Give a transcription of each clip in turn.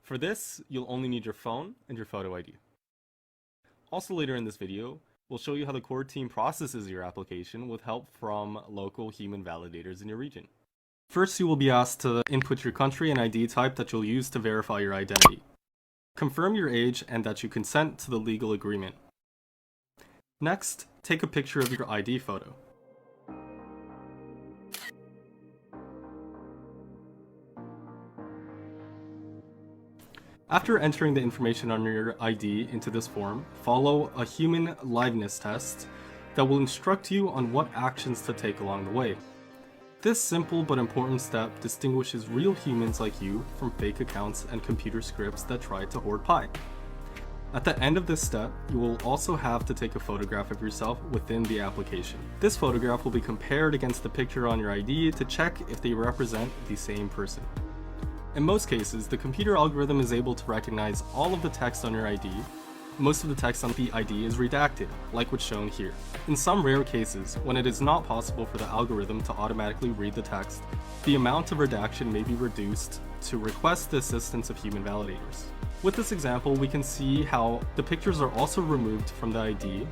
For this, you'll only need your phone and your photo ID. Also later in this video, we'll show you how the core team processes your application with help from local human validators in your region. First, you will be asked to input your country and ID type that you'll use to verify your identity. Confirm your age and that you consent to the legal agreement. Next, take a picture of your ID photo. After entering the information on your ID into this form, follow a human liveness test that will instruct you on what actions to take along the way. This simple but important step distinguishes real humans like you from fake accounts and computer scripts that try to hoard pi. At the end of this step, you will also have to take a photograph of yourself within the application. This photograph will be compared against the picture on your ID to check if they represent the same person. In most cases, the computer algorithm is able to recognize all of the text on your ID. Most of the text on the ID is redacted, like what's shown here. In some rare cases, when it is not possible for the algorithm to automatically read the text, the amount of redaction may be reduced to request the assistance of human validators. With this example, we can see how the pictures are also removed from the ID.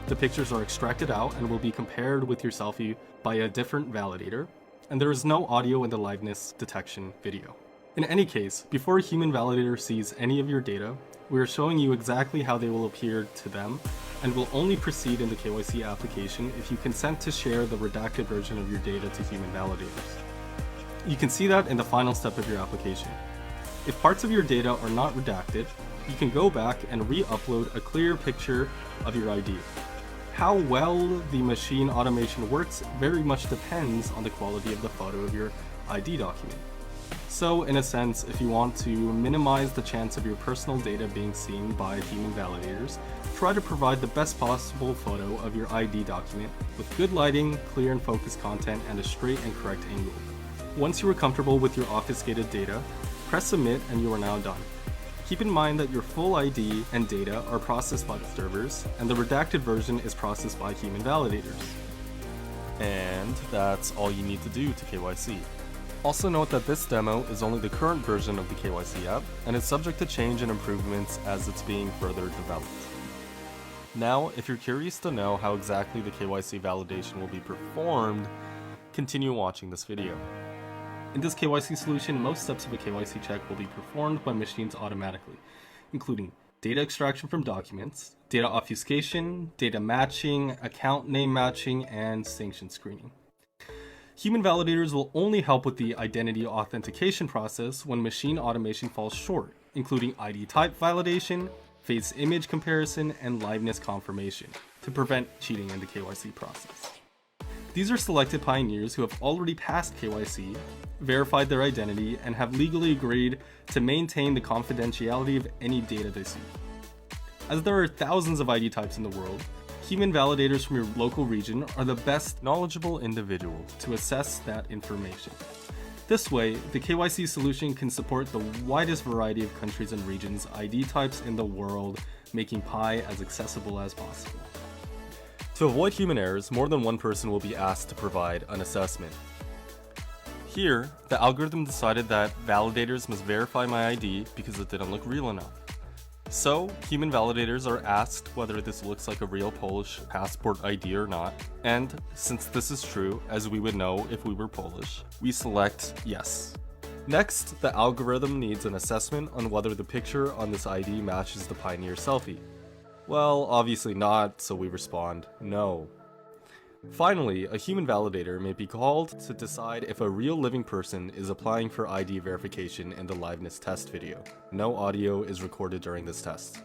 The pictures are extracted out and will be compared with your selfie by a different validator, and there is no audio in the liveness detection video. In any case, before a human validator sees any of your data, we are showing you exactly how they will appear to them and will only proceed in the KYC application if you consent to share the redacted version of your data to human validators. You can see that in the final step of your application. If parts of your data are not redacted, you can go back and re-upload a clear picture of your ID. How well the machine automation works very much depends on the quality of the photo of your ID document. So, in a sense, if you want to minimize the chance of your personal data being seen by human validators, try to provide the best possible photo of your ID document with good lighting, clear and focused content, and a straight and correct angle. Once you are comfortable with your obfuscated data, press submit and you are now done. Keep in mind that your full ID and data are processed by the servers, and the redacted version is processed by human validators. And that's all you need to do to KYC. Also note that this demo is only the current version of the KYC app, and is subject to change and improvements as it's being further developed. Now, if you're curious to know how exactly the KYC validation will be performed, continue watching this video. In this KYC solution, most steps of a KYC check will be performed by machines automatically, including data extraction from documents, data obfuscation, data matching, account name matching, and sanction screening. Human validators will only help with the identity authentication process when machine automation falls short, including ID type validation, face image comparison, and liveness confirmation, to prevent cheating in the KYC process. These are selected pioneers who have already passed KYC, verified their identity, and have legally agreed to maintain the confidentiality of any data they see. As there are thousands of ID types in the world, human validators from your local region are the best knowledgeable individuals to assess that information. This way, the KYC solution can support the widest variety of countries and regions, ID types in the world, making Pi as accessible as possible. To avoid human errors, more than one person will be asked to provide an assessment. Here, the algorithm decided that validators must verify my ID because it didn't look real enough. So, human validators are asked whether this looks like a real Polish passport ID or not, and since this is true, as we would know if we were Polish, we select yes. Next, the algorithm needs an assessment on whether the picture on this ID matches the Pioneer selfie. Well, obviously not, so we respond no. Finally, a human validator may be called to decide if a real living person is applying for ID verification in the liveness test video. No audio is recorded during this test.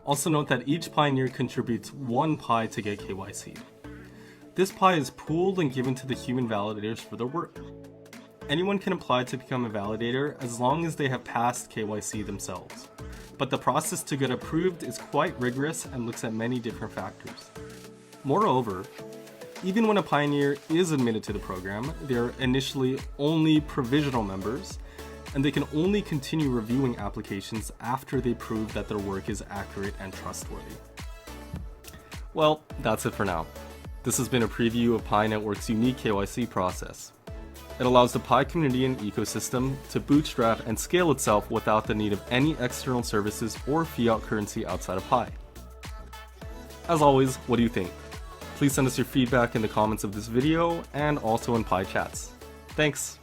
Also note that each pioneer contributes 1 pi to get KYC. This pi is pooled and given to the human validators for their work. Anyone can apply to become a validator as long as they have passed KYC themselves. But the process to get approved is quite rigorous and looks at many different factors. Moreover, even when a pioneer is admitted to the program, they are initially only provisional members, and they can only continue reviewing applications after they prove that their work is accurate and trustworthy. Well, that's it for now. This has been a preview of Pi Network's unique KYC process. It allows the Pi community and ecosystem to bootstrap and scale itself without the need of any external services or fiat currency outside of Pi. As always, what do you think? Please send us your feedback in the comments of this video and also in Pi chats. Thanks!